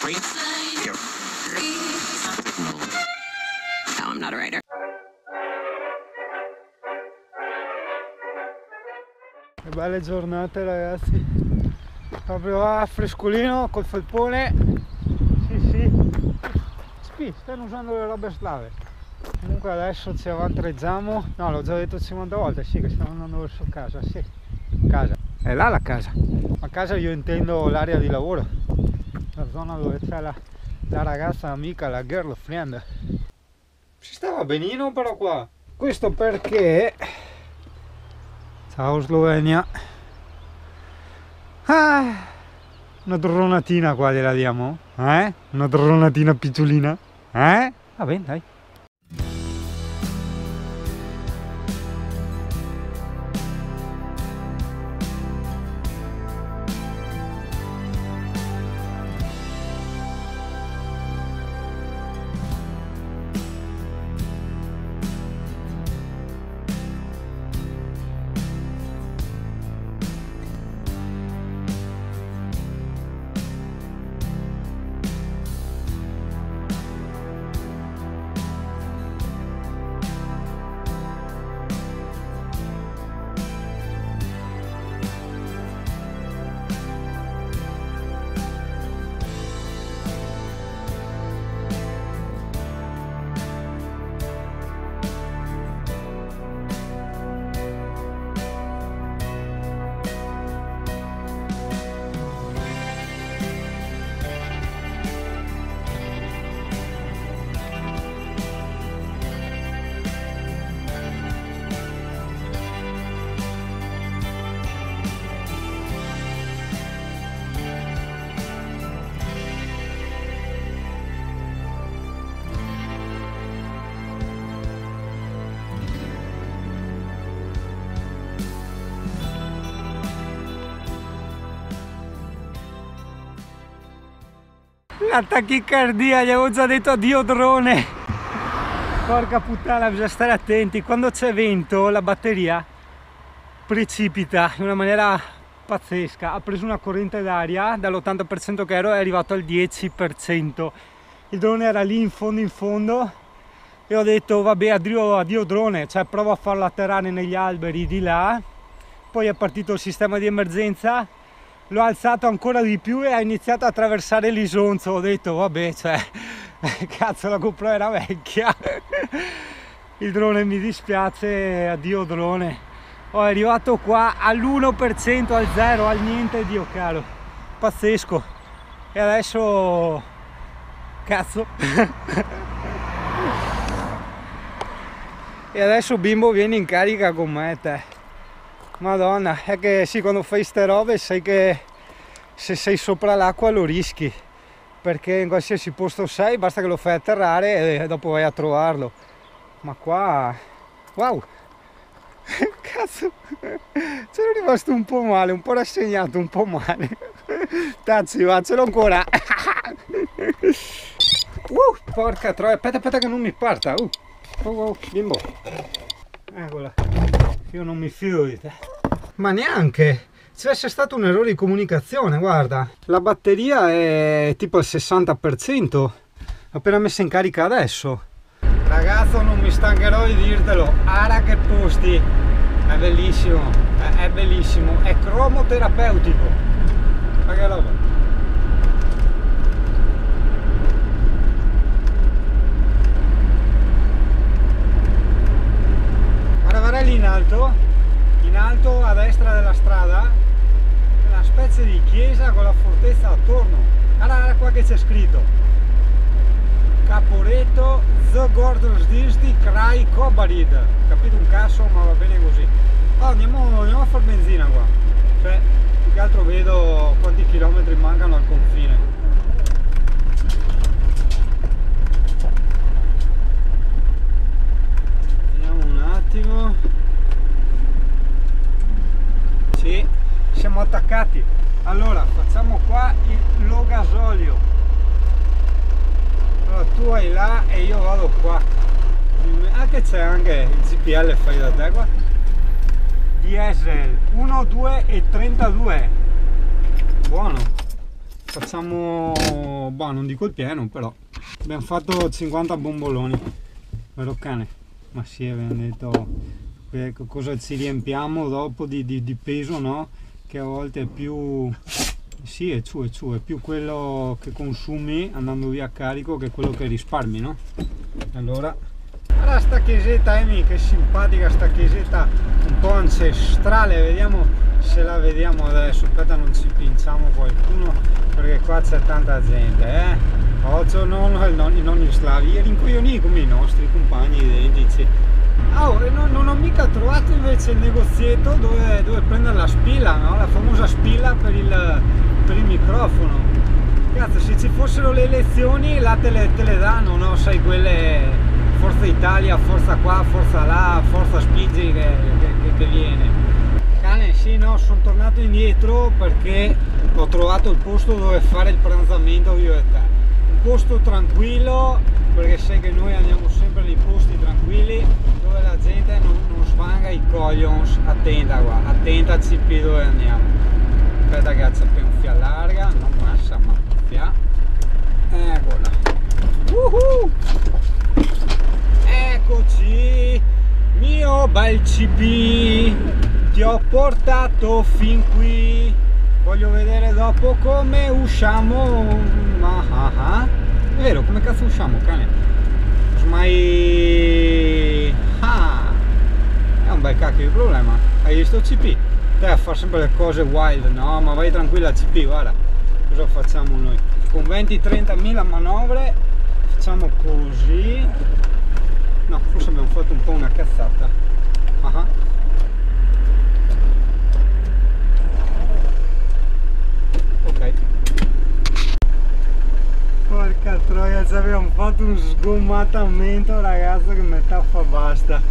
No, I'm not a writer. Che belle giornate ragazzi, proprio frescolino col felpone. Sì, stanno usando le robe slave. Comunque adesso ci avvantaggiamo, no l'ho già detto 50 volte, sì che stiamo andando verso casa, sì, casa, è là la casa, ma casa io intendo l'area di lavoro, la zona dove c'è la ragazza amica, la girlfriend. Si stava benino però qua, questo perché... Ciao Slovenia. Una dronatina qua gliela diamo? Una dronatina picciolina? Va bene, dai. La tachicardia, gli avevo già detto addio drone. Porca puttana, bisogna stare attenti. Quando c'è vento la batteria precipita in una maniera pazzesca. Ha preso una corrente d'aria dall'80% che ero, è arrivato al 10%. Il drone era lì in fondo e ho detto vabbè addio drone, cioè provo a farlo atterrare negli alberi di là. Poi è partito il sistema di emergenza, l'ho alzato ancora di più e ha iniziato a attraversare l'Isonzo. Ho detto vabbè, cioè cazzo, la GoPro era vecchia. Il drone, mi dispiace, addio drone. È arrivato qua all'1%, al 0, al niente, Dio caro, pazzesco. E adesso cazzo e adesso bimbo vieni in carica con me te. Madonna, è che sì, quando fai ste robe sai che se sei sopra l'acqua lo rischi, perché in qualsiasi posto sei basta che lo fai atterrare e dopo vai a trovarlo. Ma qua, wow, cazzo, c'ero rimasto un po' male, un po' rassegnato, un po' male. Tazzi, va, ce l'ho ancora. Porca troia, aspetta che non mi parta. Bimbo, eccola, io non mi fido di te. Ma neanche, ci deve essere stato un errore di comunicazione, guarda. La batteria è tipo al 60%, l'ho appena messa in carica adesso. Ragazzo, non mi stancherò di dirtelo, ara che posti, è bellissimo, è bellissimo, è cromoterapeutico. Ma che roba. Guarda lì in alto a destra della strada, una specie di chiesa con la fortezza attorno. Guarda qua che c'è scritto Caporetto Zagordorsdisti Krai Kobarid. Capito un cazzo, ma va bene così. Andiamo a far benzina qua, cioè più che altro vedo quanti chilometri mancano al confine. Vediamo un attimo. Sì, siamo attaccati. Allora facciamo qua lo gasolio. Allora tu vai là e io vado qua. Anche c'è anche il GPL fai da te qua. Diesel 1, 2 e 32. Buono. Facciamo bah, non dico il pieno, però abbiamo fatto 50 bomboloni, vero cane? Ma sì, abbiamo detto cosa ci riempiamo dopo di peso, no? Che a volte è più, sì, è più quello che consumi andando via a carico che quello che risparmi, no? Allora sta chiesetta, Amy, che simpatica sta chiesetta un po' ancestrale, vediamo se la vediamo adesso. Aspetta, non ci pinciamo qualcuno perché qua c'è tanta gente, oggi i nonni slavi, rincoglioniti come i nostri compagni identici. Non ho mica trovato invece il negozietto dove prendere la spilla, no? La famosa spilla per il microfono. Cazzo, se ci fossero le elezioni là te le danno, no? Sai, quelle Forza Italia, forza qua, forza là, forza spingi che viene. Cane, sì, no, sono tornato indietro perché ho trovato il posto dove fare il pranzamento io e te. Un posto tranquillo, perché sai che noi andiamo sempre nei posti tranquilli dove la gente non svanga i coglions. Attenta qua, attenta al CP dove andiamo. Aspetta che c'è un fia larga, non massa ma fia. Eccola. Eccoci, mio bel CP, ti ho portato fin qui, voglio vedere dopo come usciamo. È vero, come cazzo usciamo, cane? Ormai è un bel cacchio di problema. Hai visto CP? Te a fare sempre le cose wild, no? Ma vai tranquilla CP, guarda cosa facciamo noi. Con 20-30.000 manovre facciamo così. No, forse abbiamo fatto un po' una cazzata. Ok. Porca troia, ci abbiamo fatto un sgommattamento, ragazzo, che metà fa basta.